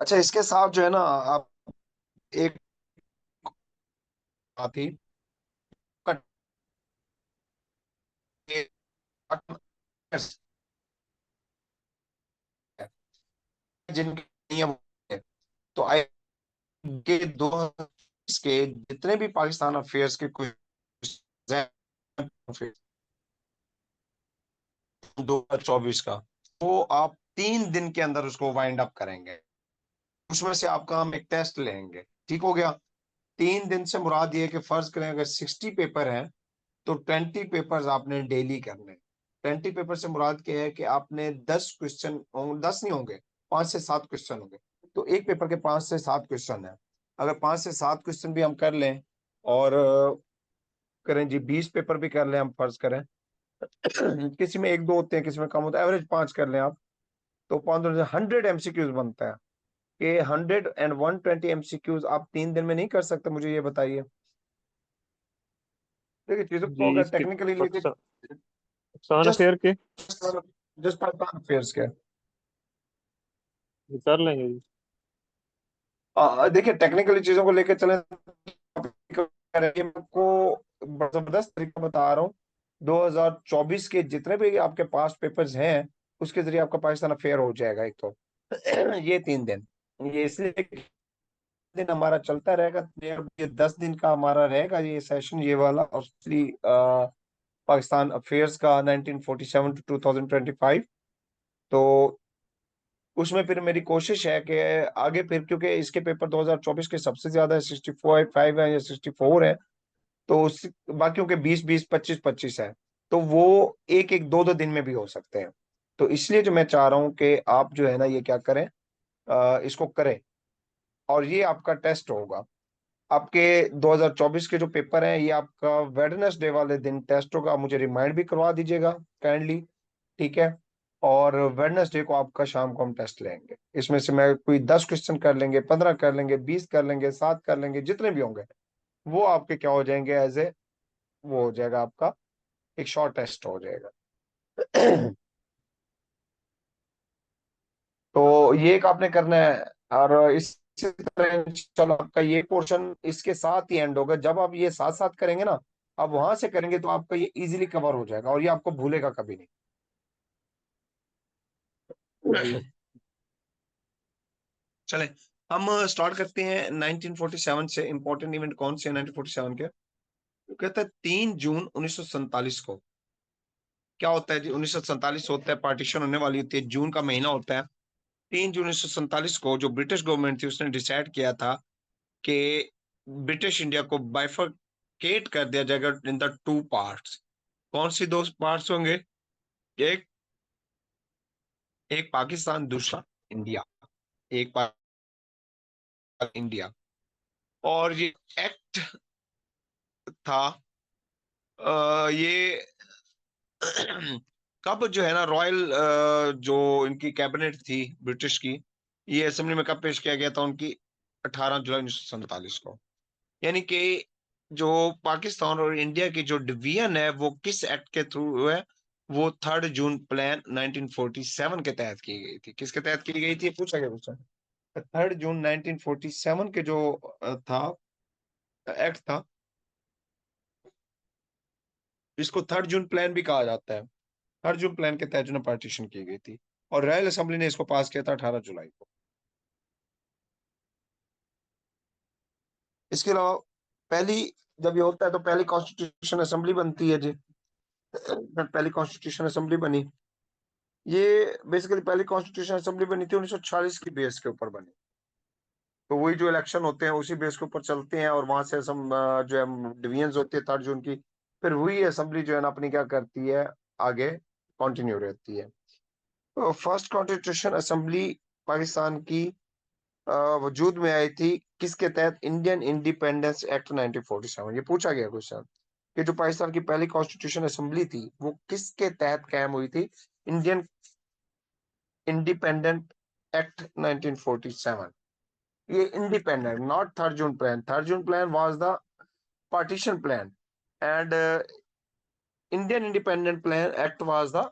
अच्छा, इसके साथ जो है ना, आप एक आती जिनके नियम है। तो आई के दो के जितने भी पाकिस्तान अफेयर्स के कुछ 2024 का, वो आप 3 दिन के अंदर उसको वाइंड अप करेंगे। उसमें से आपका हम एक टेस्ट लेंगे, ठीक हो गया। 3 दिन से मुराद ये है कि फर्ज करें अगर 60 पेपर है तो 20 पेपर्स आपने डेली करने। 20 पेपर से मुराद क्या है कि आपने 10 क्वेश्चन, 10 नहीं होंगे, 5 से 7 क्वेश्चन होंगे। तो एक पेपर के 5 से 7 क्वेश्चन है। अगर 5 से 7 क्वेश्चन भी हम कर लें और करें जी, 20 पेपर भी कर लें, हम फर्ज करें किसी में एक दो होते हैं, किसी में कम होता है, एवरेज 5 कर लें आप, तो 100 एमसीक्यूज बनता है। कि 100 and 120 एमसीक्यूज आप 3 दिन में नहीं कर सकते, मुझे ये बताइए। देखिए, चीजों को जी अगर इसके टेक्निकली लेके सन जस्ट अफेयर के जस्ट पाकिस्तान अफेयर्स के, कर लेंगे जी। देखिए टेक्निकली चीजों को लेकर चले, मैं आपको जबरदस्त तरीका बता रहा हूँ। 2024 के जितने भी आपके पास पेपर्स हैं, उसके जरिए आपका पाकिस्तान अफेयर हो जाएगा एक तो। ये 3 दिन, ये इसलिए दिन हमारा चलता रहेगा। ये 10 दिन का हमारा रहेगा ये सेशन, ये वाला असली पाकिस्तान अफेयर्स का 1947 टू 2025। तो उसमें फिर मेरी कोशिश है कि आगे फिर, क्योंकि इसके पेपर 2024 के सबसे ज्यादा 65 है या 64 है, तो उस बाकियों के 20 20 25 25 है। तो वो एक एक दो दो दिन में भी हो सकते हैं। तो इसलिए जो मैं चाह रहा हूँ कि आप जो है ना, ये क्या करें, इसको करें। और ये आपका टेस्ट होगा। आपके 2024 के जो पेपर हैं, ये आपका वेडनेसडे वाले दिन टेस्ट होगा। मुझे रिमाइंड भी करवा दीजिएगा काइंडली, ठीक है। और वेडनेसडे को आपका शाम को हम टेस्ट लेंगे। इसमें से मैं कोई 10 क्वेश्चन कर लेंगे, 15 कर लेंगे, 20 कर लेंगे, 7 कर लेंगे, जितने भी होंगे वो आपके क्या हो जाएंगे, एज ए वो हो जाएगा आपका एक शॉर्ट टेस्ट हो जाएगा। तो ये एक आपने करना है। और इसी तरह चलो, आपका ये पोर्शन इसके साथ ही एंड होगा। जब आप ये साथ साथ करेंगे ना, आप वहां से करेंगे तो आपका ये इजीली कवर हो जाएगा और ये आपको भूलेगा कभी जी नहीं। चले, हम स्टार्ट करते हैं 1947 से। इंपॉर्टेंट इवेंट कौन से हैं 1947 के? वो कहता है 3 जून 1947 को क्या होता है जी। 1947 होता है, पार्टीशन होने वाली होती है, जून का महीना होता है। 3 जून 1947 को जो ब्रिटिश गवर्नमेंट थी उसने डिसाइड किया था कि ब्रिटिश इंडिया को बाइफरकेट कर दिया जाएगा इन द टू पार्ट्स। कौन सी दो पार्ट्स होंगे? एक एक पाकिस्तान, दूसरा इंडिया। एक इंडिया। और ये एक्ट था, ये कब जो है ना, रॉयल जो इनकी कैबिनेट थी ब्रिटिश की, ये असेंबली में कब पेश किया गया था उनकी? 18 जुलाई 1947 को। यानी कि जो पाकिस्तान और इंडिया की जो डिवीजन है वो किस एक्ट के थ्रू है? वो 3 जून प्लान 1947 के तहत की गई थी। किसके तहत की गई थी, ये पूछा गया क्वेश्चन। 3 जून 1947 के जो था एक्ट था, इसको 3 जून प्लान भी कहा जाता है। 3 जून प्लान के तहत जो पार्टीशन की गई थी, और रॉयल असेंबली ने इसको पास किया था 18 जुलाई को। इसके अलावा पहली, जब ये होता है तो पहली कॉन्स्टिट्यूशन असेंबली बनती है जी। पहली कॉन्स्टिट्यूशन असेंबली बनी, ये बेसिकली पहली कॉन्स्टिट्यूशन असेंबली बनी थी 1946 की बेस के ऊपर बनी। तो वही जो इलेक्शन होते हैं उसी बेस के ऊपर चलते हैं, और वहां से जो है डिवीजन होती है 3 जून की। फिर वही असेंबली जो है ना अपनी क्या करती है, आगे कंटिन्यू रहती है। तो फर्स्ट कॉन्स्टिट्यूशन असेंबली पाकिस्तान की अ, वजूद में आई थी किसके तहत? Indian independence act 1947। ये पूछा गया क्वेश्चन कि जो पाकिस्तान की पहली कॉन्स्टिट्यूशन असेंबली थी वो किसके तहत कायम हुई थी? Indian independent act 1947। ये independent, not 3 June plan. 3 June plan was the partition plan, and Indian independent plan act was the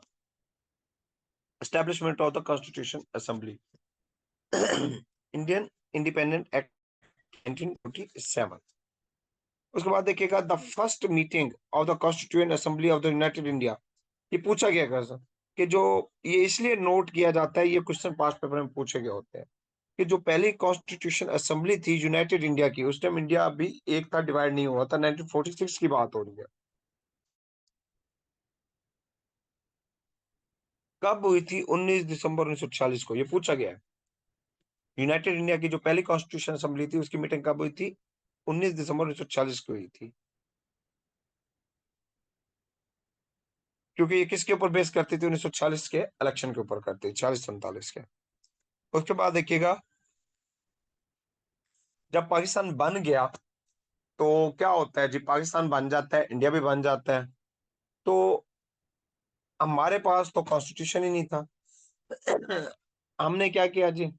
establishment of the constituent assembly. Indian independent act 1947। उसके बाद देखिएगा the first meeting of the constituent assembly of the United India. ये पूछा गया question कि जो ये इसलिए नोट किया जाता है, ये क्वेश्चन पास्ट पेपर में पूछे गए होते हैं कि जो पहली कॉन्स्टिट्यूशन असेंबली थी यूनाइटेड इंडिया की, उस टाइम इंडिया अभी एक था, डिवाइड नहीं हुआ था, 1946 की बात हो रही है। कब हुई थी? 19 दिसंबर 1946 को, ये पूछा गया है। यूनाइटेड इंडिया की जो पहली कॉन्स्टिट्यूशन असेंबली थी उसकी मीटिंग कब हुई थी? 19 दिसंबर 1946 को हुई थी। क्योंकि ये किसके ऊपर बेस करती थी? 1940 के इलेक्शन के ऊपर करती थी, 40-47 के। उसके बाद देखिएगा जब पाकिस्तान बन गया तो क्या होता है जी, पाकिस्तान बन जाता है, इंडिया भी बन जाता है, तो हमारे पास तो कॉन्स्टिट्यूशन ही नहीं था। हमने क्या किया जी,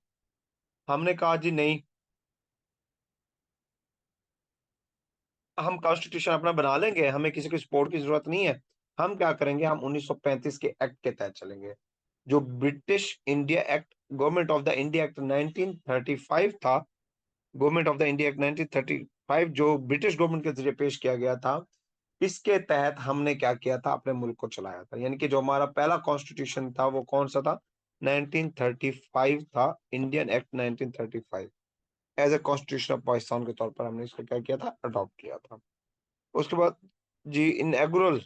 हमने कहा जी नहीं, हम कॉन्स्टिट्यूशन अपना बना लेंगे, हमें किसी की सपोर्ट की जरूरत नहीं है। हम क्या करेंगे, हम 1935 के एक्ट के तहत चलेंगे। जो British India act, government of the India act 1935 था, government of the India act 1935 जो ब्रिटिश गवर्नमेंट के जरिए पेश किया गया था, इसके तहत हमने क्या किया था, अपने मुल्क को चलाया था। यानी कि जो हमारा पहला कॉन्स्टिट्यूशन था वो कौन सा था? 1935 था, Indian act 1935। As a constitution of Pakistan के तौर पर हमने इसको क्या किया था, अडॉप्ट किया था। उसके बाद जी इनएगुरल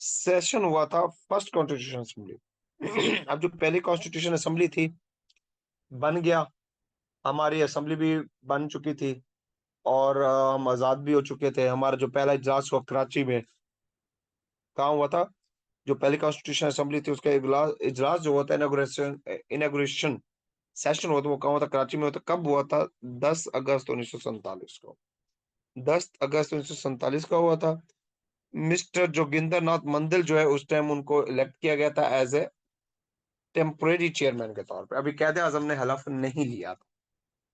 सेशन हुआ था फर्स्ट कॉन्स्टिट्यूशन असेंबली। अब जो पहली कॉन्स्टिट्यूशन असेंबली थी, बन गया, हमारी असेंबली भी बन चुकी थी और हम आजाद भी हो चुके थे। हमारा जो पहला इजलास हुआ कराची में, कहाँ हुआ था? जो पहली कॉन्स्टिट्यूशन असेंबली थी उसका इजलास जो हुआ था, इनॉग्रेशन इनॉग्रेशन सेशन हुआ था, वो कहाँ हुआ था? कराची में हुआ था। कब हुआ था? 10 अगस्त 1947 को। 10 अगस्त 1947 का हुआ था। मिस्टर जोगिंदर नाथ मंदिल जो है, उस टाइम उनको इलेक्ट किया गया था एज ए टेम्परेरी चेयरमैन के तौर पे। अभी कायदे आजम ने हलफ नहीं लिया था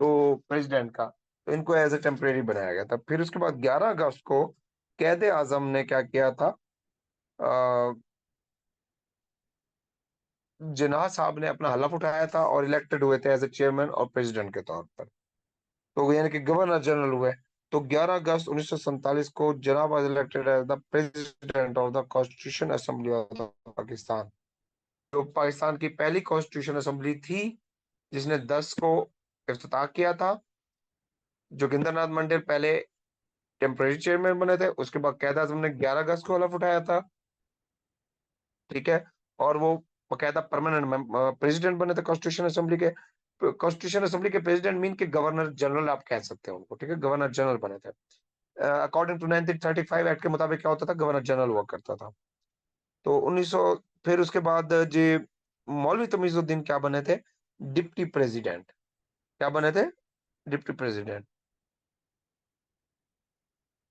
तो प्रेसिडेंट का, तो इनको एज ए टेम्परेरी बनाया गया था। फिर उसके बाद 11 अगस्त को कायदे आजम ने क्या किया था, जिन्ना साहब ने अपना हलफ उठाया था और इलेक्टेड हुए थे एज ए चेयरमैन और प्रेसिडेंट के तौर पर। तो यानी कि गवर्नर जनरल हुए। तो 11 अगस्त 1947 को जनाब was elected as the president of the constituent assembly of the Pakistan. तो पाकिस्तान की पहली कॉन्स्टिट्यूशन असेंबली थी जिसने 10 को इफ्तिताह किया था। जोगिंदर नाथ मंडेल पहले टेम्परेरी चेयरमैन बने थे, उसके बाद कायदा आजम ने 11 अगस्त को हलफ उठाया था, ठीक है। और वो बकायदा परमानेंट प्रेसिडेंट बने थे कॉन्स्टिट्यूशन असेंबली के। कॉन्स्टिट्यूशन असेंबली के प्रेसिडेंट मीन के गवर्नर जनरल आप कह सकते हैं उनको, ठीक है, गवर्नर जनरल बने थे। अकॉर्डिंग टू 1935 एक्ट के मुताबिक क्या होता था, गवर्नर जनरल हुआ करता था। तो 1900, फिर उसके बाद जी मौलवी तमीजुद्दीन क्या बने थे? Deputy president. क्या बने थे? Deputy president.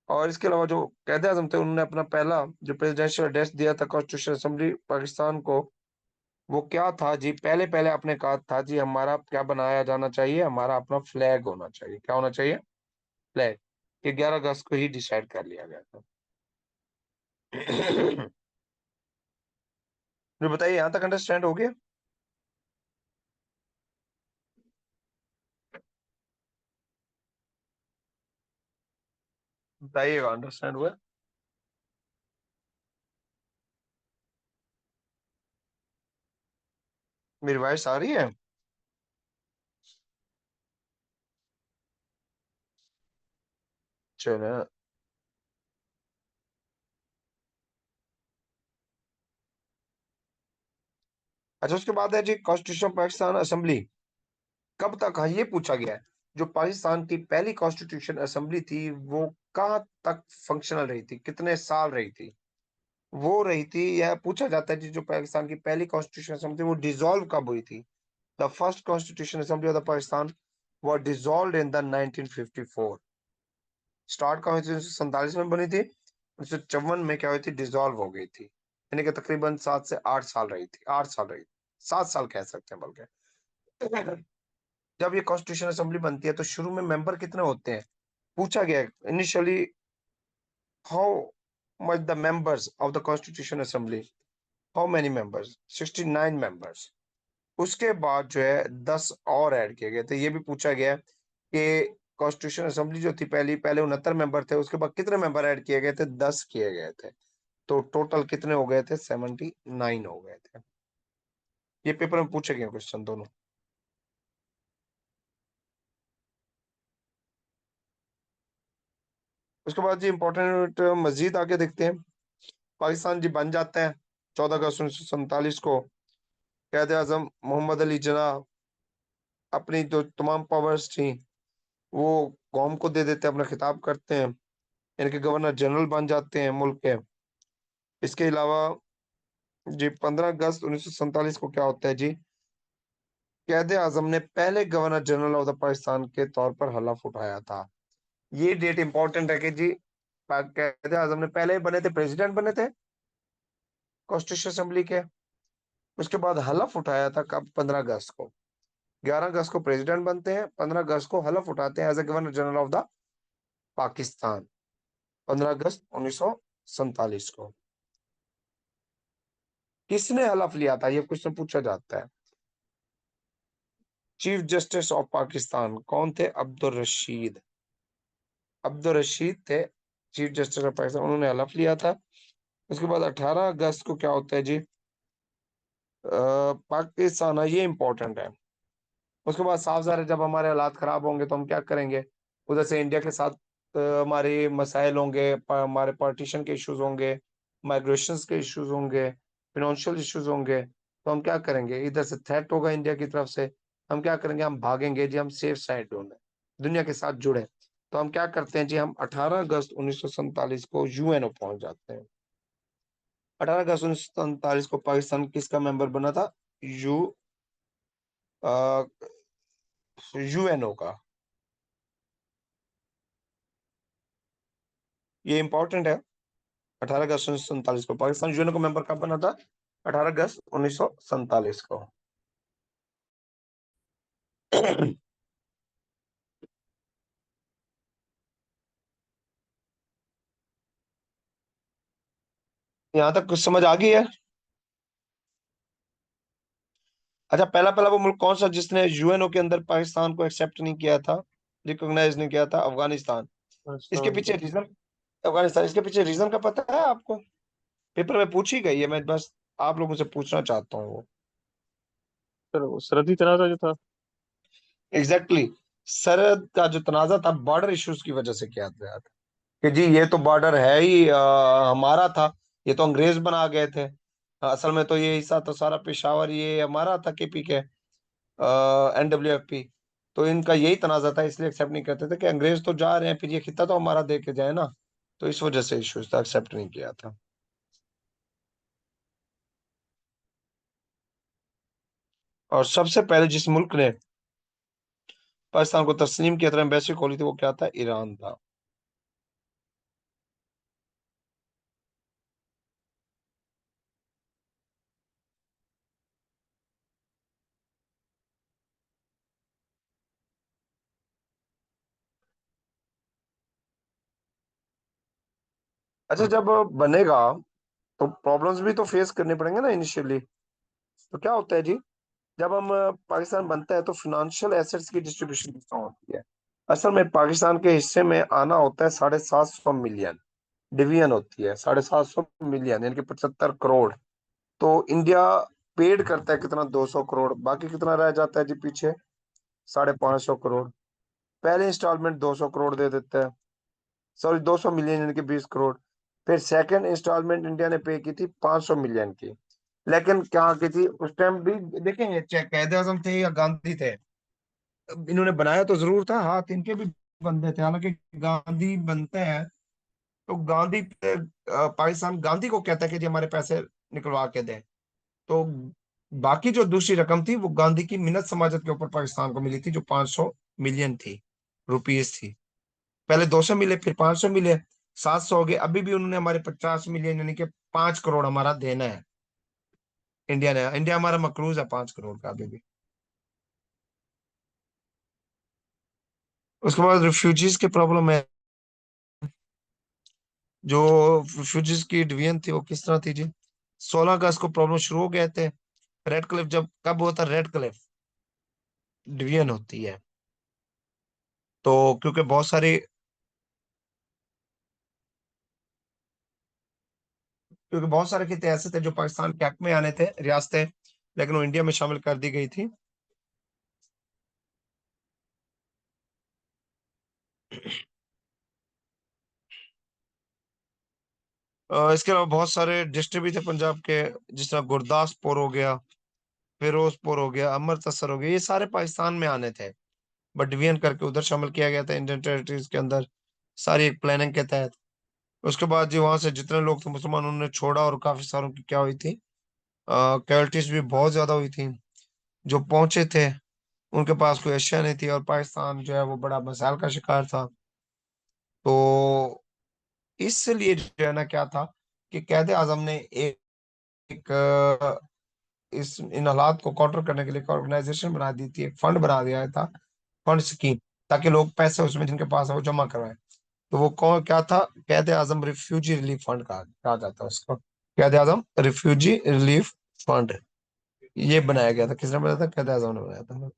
और इसके अलावा जो कायदे आजम थे, उन्होंने अपना पहला जो प्रेसिडेंशियल एड्रेस दिया था कॉन्स्टिट्यूशन असेंबली पाकिस्तान को, वो क्या था जी? पहले पहले आपने कहा था जी हमारा क्या बनाया जाना चाहिए, हमारा अपना फ्लैग होना चाहिए। क्या होना चाहिए? फ्लैग। ये 11 अगस्त को ही डिसाइड कर लिया गया था। जो बताइए, यहां तक अंडरस्टैंड हो गया? बताइएगा, अंडरस्टैंड हुआ? मेरी वॉइस आ रही है? चलो। अच्छा, उसके बाद है जी कॉन्स्टिट्यूशन ऑफ पाकिस्तान असेंबली कब तक? हाँ, ये पूछा गया है। जो पाकिस्तान की पहली कॉन्स्टिट्यूशन असेंबली थी वो कहाँ तक फंक्शनल रही थी, कितने साल रही थी? वो रही थी, यह पूछा जाता है जी जो पाकिस्तान की पहली कॉन्स्टिट्यूशन असेंबली थी वो डिसॉल्व कब हुई थी? The first constitution assembly of the Pakistan was dissolved in the 1954। Start कहाँ हुई थी? 1947 में बनी थी, 1954 में क्या हुई थी, डिसॉल्व हो गई थी। यानी कि तकरीबन 7 से 8 साल रही थी, 8 साल रही, 7 साल कह सकते हैं बल्कि। जब ये कॉन्स्टिट्यूशन असेंबली बनती है तो शुरू में मेंबर कितने होते हैं? पूछा गया initially, how much the members of the constituent assembly, how many members? 69 members. उसके बाद जो है 10 और ऐड किए गए थे। ये भी पूछा गया है कि कॉन्स्टिट्यूशन असेंबली जो थी पहली, पहले 69 मेंबर थे, उसके बाद कितने मेंबर ऐड किए गए थे? 10 किए गए थे। तो टोटल कितने हो गए थे? 79 हो गए थे। ये पेपर में पूछे गए क्वेश्चन दोनों। उसके बाद जी इंपॉर्टेंट मजीद आगे देखते हैं। पाकिस्तान जी बन जाता है 14 अगस्त 1947 को। कायदे आजम मोहम्मद अली जिन्ना अपनी जो तमाम पावर्स थी वो कौम को दे देते हैं, अपना खिताब करते हैं, इनके गवर्नर जनरल बन जाते हैं मुल्क के। इसके अलावा जी 15 अगस्त 1947 को क्या होता है जी? कायदे आजम ने पहले governor general of the Pakistan के तौर पर हलफ उठाया था। ये डेट इंपॉर्टेंट है कि जी कायदे आजम ने पहले बने थे, प्रेसिडेंट बने थे कॉन्स्टिट्यूशन असेंबली के। उसके बाद हलफ उठाया था कब? 15 अगस्त को। 11 अगस्त को प्रेसिडेंट बनते हैं, 15 अगस्त को हलफ उठाते हैं as a governor general of the Pakistan, 15 अगस्त 1947 को। किसने हलफ लिया था ये क्वेश्चन पूछा जाता है। चीफ जस्टिस ऑफ पाकिस्तान कौन थे? अब्दुल रशीद। अब्दुल रशीद थे चीफ जस्टिस ऑफ पाकिस्तान, उन्होंने हलफ लिया था। उसके बाद 18 अगस्त को क्या होता है जी? पाकिस्तान, ये इंपॉर्टेंट है। उसके बाद साफ ज़ाहिर है जब हमारे हालात खराब होंगे तो हम क्या करेंगे? उधर से इंडिया के साथ हमारे मसाइल होंगे, हमारे पार्टीशन के इश्यूज होंगे, माइग्रेशन के इश्यूज होंगे, फिनेंशियल इश्यूज होंगे। तो हम क्या करेंगे? इधर से थ्रेट होगा इंडिया की तरफ से, हम क्या करेंगे? हम भागेंगे जी, हम सेफ साइड ढूंढे, दुनिया के साथ जुड़े। तो हम क्या करते हैं जी? हम 18 अगस्त 1947 को यूएनओ पहुंच जाते हैं। 18 अगस्त 1947 को पाकिस्तान किसका मेंबर बना था? यू यूएनओ का। ये इंपॉर्टेंट है। 18 अगस्त 1947 को पाकिस्तान यूएनओ का मेंबर कब बना था? 18 अगस्त 1947 को। यहाँ तक कुछ समझ आ गई है? अच्छा, पहला पहला वो मुल्क कौन सा जिसने यूएनओ के अंदर पाकिस्तान को एक्सेप्ट नहीं किया था, रिकॉग्नाइज नहीं किया था? अफगानिस्तान। इसके पाकिस्तान पीछे को। रीजन, अफगानिस्तान, इसके पीछे रीजन का पता है आपको? पेपर में पूछी गई है, मैं बस आप लोगों से पूछना चाहता हूँ वो। सर वो सरहदी तनाज़ा जो था। एग्जैक्टली exactly, सरहद का जो तनाजा था बॉर्डर इश्यूज की वजह से किया गया था कि जी ये तो बॉर्डर है ही हमारा था, ये तो अंग्रेज बना गए थे। असल में तो ये हिस्सा तो सारा पेशावर ये हमारा था, केपी के एनडब्ल्यूएफपी। तो इनका यही तनाजा था, इसलिए एक्सेप्ट नहीं करते थे कि अंग्रेज तो जा रहे हैं, फिर ये खिता तो हमारा दे के जाए ना। तो इस वजह से इश्यूज था, एक्सेप्ट नहीं किया था। और सबसे पहले जिस मुल्क ने पाकिस्तान को तस्लीम किया था, एम्बेसी खोली थी, वो क्या था? ईरान था। अच्छा, जब बनेगा तो प्रॉब्लम्स भी तो फेस करने पड़ेंगे ना इनिशियली। तो क्या होता है जी? जब हम पाकिस्तान बनता है तो फिनेंशियल एसेट्स की डिस्ट्रीब्यूशन किस तरह होती है? असल में पाकिस्तान के हिस्से में आना होता है 750 मिलियन। डिवीजन होती है 750 मिलियन, यानी कि 75 करोड़। तो इंडिया पेड करता है कितना? 200 करोड़। बाकी कितना रह जाता है जी पीछे? 550 करोड़। पहले इंस्टॉलमेंट 200 करोड़ दे देता है, सॉरी 200 मिलियन यानी कि 20 करोड़। फिर सेकंड इंस्टॉलमेंट इंडिया ने पे की थी 500 मिलियन की। लेकिन क्या की थी उस टाइम भी? देखेंगे चाहे कायदे आजम थे या गांधी थे, इन्होंने बनाया तो जरूर था, हाथ इनके भी बनते थे। हालांकि गांधी बनते हैं तो गांधी पाकिस्तान गांधी को कहता है कि जी हमारे पैसे निकलवा के दे। तो बाकी जो दूसरी रकम थी वो गांधी की मिन्नत समाजत के ऊपर पाकिस्तान को मिली थी, जो 500 मिलियन थी, रुपीस थी। पहले 200 मिले, फिर 500 मिले, 700 हो गए। अभी भी उन्होंने हमारे 50 मिलियन यानी कि 5 करोड़ हमारा देना है। इंडिया ने, इंडिया हमारा मकरूज है 5 करोड़ का अभी भी। उसके बाद रिफ्यूजीज की प्रॉब्लम है। जो रिफ्यूजीज की डिवीजन थी वो किस तरह थी जी? 16 अगस्त को प्रॉब्लम शुरू हो गए थे। रेड क्लिफ जब कब होता है, रेड क्लिफ डिवीजन होती है। तो क्योंकि बहुत सारे, क्योंकि बहुत सारे खिते ऐसे थे जो पाकिस्तान के हक में आने थे, रियासतें, लेकिन वो इंडिया में शामिल कर दी गई थी। इसके अलावा बहुत सारे डिस्ट्रिक्ट भी थे पंजाब के, जिस तरह गुरदासपुर हो गया, फिरोजपुर हो गया, अमृतसर हो गया, ये सारे पाकिस्तान में आने थे, बट डिवीजन करके उधर शामिल किया गया था इंडियन टेरिटरीज के अंदर, सारी एक प्लानिंग के तहत। उसके बाद जी वहां से जितने लोग थे मुसलमान, उन्होंने छोड़ा, और काफी सारों की क्या हुई थी, कैलटीज भी बहुत ज्यादा हुई थी। जो पहुंचे थे उनके पास कोई अशिया नहीं थी, और पाकिस्तान जो है वो बड़ा मसाइल का शिकार था। तो इसलिए जो है ना क्या था, कि कैद आजम ने एक इस इन हालात को काउंटर करने के लिए एक ऑर्गेनाइजेशन बना दी थी, एक फंड बना दिया था, फंड स्कीम, ताकि लोग पैसे उसमें जिनके पास है वो जमा करवाएं। तो वो कौन क्या था, कैद आजम रिफ्यूजी रिलीफ फंड कहा जाता है उसको। कैद आजम रिफ्यूजी रिलीफ फंड, ये बनाया गया था। किसने बनाया था? कैद आजम ने बनाया था।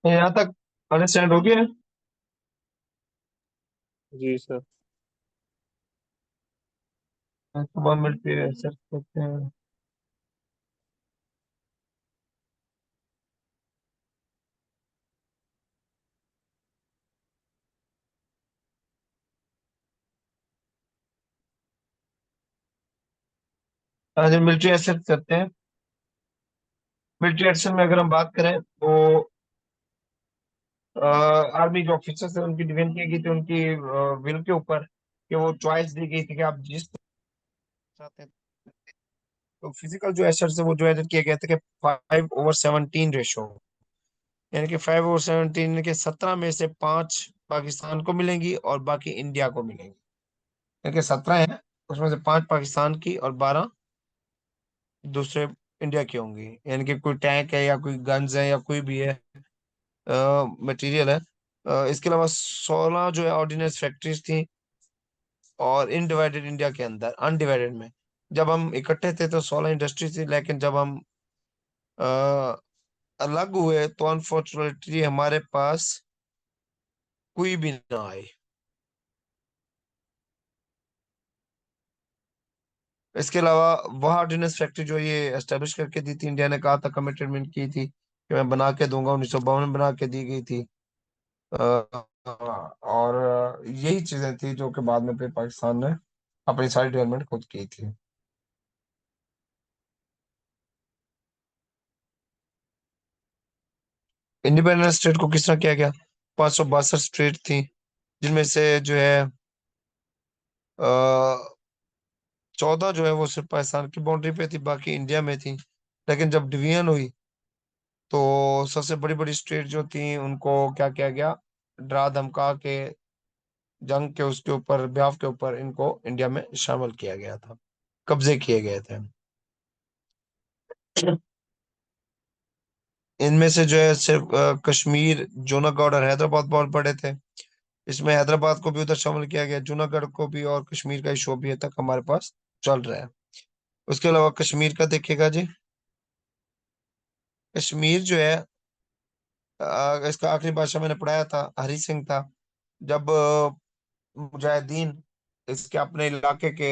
यहाँ तक अंडरस्टैंड हो गया? जी सर। सुबह मिलती है सर, करते हैं। आज मिलिट्री एसेट करते हैं। मिलिट्री एक्शन में अगर हम बात करें तो आर्मी जो ऑफिसर्स है उनकी डिमांड की गई थी, उनकी विल के ऊपर, कि वो चॉइस दी गई थी कि आप जिस चाहते हैं। तो फिजिकल जो एसेट्स है वो डिवाइडेड किया गया था कि 5/17 रेशो, यानी कि 5/17 के 17 में से 5 पाकिस्तान को मिलेंगी और बाकी इंडिया को मिलेंगी। यानी कि 17 है, उसमें से 5 पाकिस्तान की और 12 दूसरे इंडिया की होंगी। यानी कि कोई टैंक है या कोई गन्स है या कोई भी है मटेरियल है। इसके अलावा 16 जो है ऑर्डिनेंस फैक्ट्रीज थी, और इनडिवाइडेड इंडिया के अंदर अनडिवाइडेड में जब हम इकट्ठे थे तो 16 इंडस्ट्री थी, लेकिन जब हम अ, अलग हुए तो अनफॉर्चुनेटली हमारे पास कोई भी ना आई। इसके अलावा वह ऑर्डिनेंस फैक्ट्री जो ये एस्टेब्लिश करके दी थी, इंडिया ने कहा था, कमिटमेंट की थी कि मैं बना के दूंगा, 1952 में बना के दी गई थी। और यही चीजें थी जो कि बाद में फिर पाकिस्तान ने अपनी सारी डेवलपमेंट खुद की थी। इंडिपेंडेंस स्टेट को किस तरह किया गया? 562 स्टेट थी, जिनमें से जो है 14 जो है वो सिर्फ पाकिस्तान की बाउंड्री पे थी, बाकी इंडिया में थी। लेकिन जब डिवीजन हुई तो सबसे बड़ी बड़ी स्टेट जो थी उनको क्या किया गया, डरा धमका के, जंग के उसके ऊपर, ब्याफ के ऊपर, इनको इंडिया में शामिल किया गया था, कब्जे किए गए थे। इनमें से जो है सिर्फ कश्मीर, जूनागढ़ और हैदराबाद बहुत बड़े थे। इसमें हैदराबाद को भी उधर शामिल किया गया, जूनागढ़ को भी, और कश्मीर का इशू अभी तक हमारे पास चल रहा है। उसके अलावा कश्मीर का देखिएगा जी, कश्मीर जो है इसका आखिरी बादशाह मैंने पढ़ाया था, हरी सिंह था। जब मुजाहिदीन इसके अपने इलाके के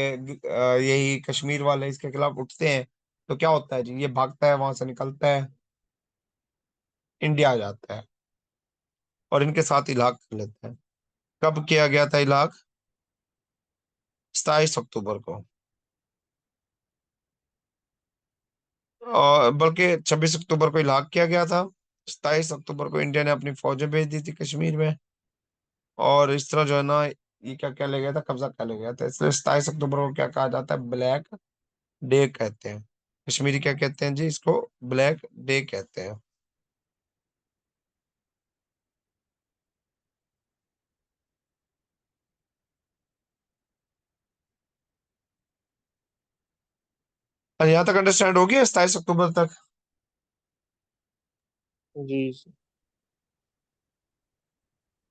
यही कश्मीर वाले इसके खिलाफ उठते हैं, तो क्या होता है जी, ये भागता है, वहां से निकलता है, इंडिया आ जाता है, और इनके साथ इलाक कर लेता है। कब किया गया था इलाक? 27 अक्टूबर को। और बल्कि 26 अक्टूबर को इलाक किया गया था। 27 अक्टूबर को इंडिया ने अपनी फौजें भेज दी थी कश्मीर में, और इस तरह जो है ना, ये क्या क्या ले गया था, कब्जा कर ले गया था। इसलिए 27 अक्टूबर को क्या कहा जाता है, ब्लैक डे कहते हैं। कश्मीरी क्या कहते हैं जी, इसको ब्लैक डे कहते हैं। और यहाँ तक अंडरस्टैंड हो गया 27 अक्टूबर तक? जी।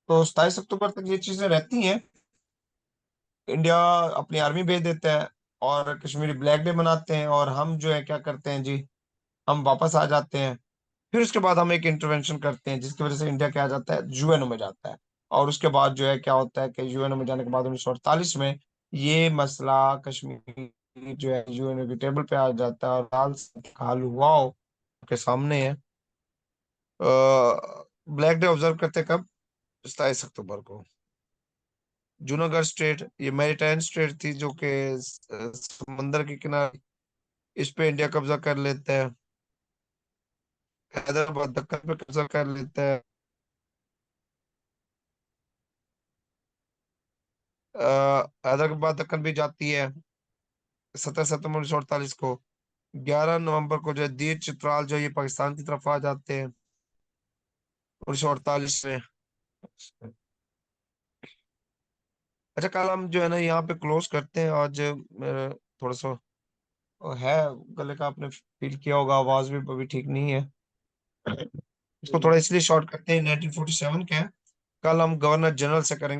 तो 27 अक्टूबर तक ये चीजें रहती हैं। इंडिया अपनी आर्मी भेज देता है और कश्मीरी ब्लैक डे मनाते हैं, और हम जो है क्या करते हैं जी, हम वापस आ जाते हैं। फिर उसके बाद हम एक इंटरवेंशन करते हैं जिसकी वजह से इंडिया क्या आ जाता है, यूएनओ में जाता है। और उसके बाद जो है क्या होता है कि यूएनओ में जाने के बाद 1948 में ये मसला कश्मीर जो है यूएनओ की टेबल पे आ जाता है, और लाल हाल हुआ के सामने है। ब्लैक डे ऑब्जर्व करते कब? 27 अक्टूबर को। जूनागढ़ स्टेट ये मैरीटाइम स्टेट थी जो कि समंदर के किनारे, इस पे इंडिया कब्जा कर लेता है। हैदराबाद दक्कन पे कब्जा कर लेता है। हैदराबाद दक्कन भी जाती है 17 सितंबर 1948 को। 11 नवंबर को जो है दीर चित्राल जो है ये पाकिस्तान की तरफ आ जाते हैं 1948 में। अच्छा, कल हम जो है ना यहाँ पे क्लोज करते हैं आज। थोड़ा सा है, गले का आपने फील किया होगा, आवाज भी अभी ठीक नहीं है। इसको थोड़ा हम्म। इसलिए शॉर्ट करते हैं, 1947 का है। कल हम गवर्नर जनरल से करेंगे।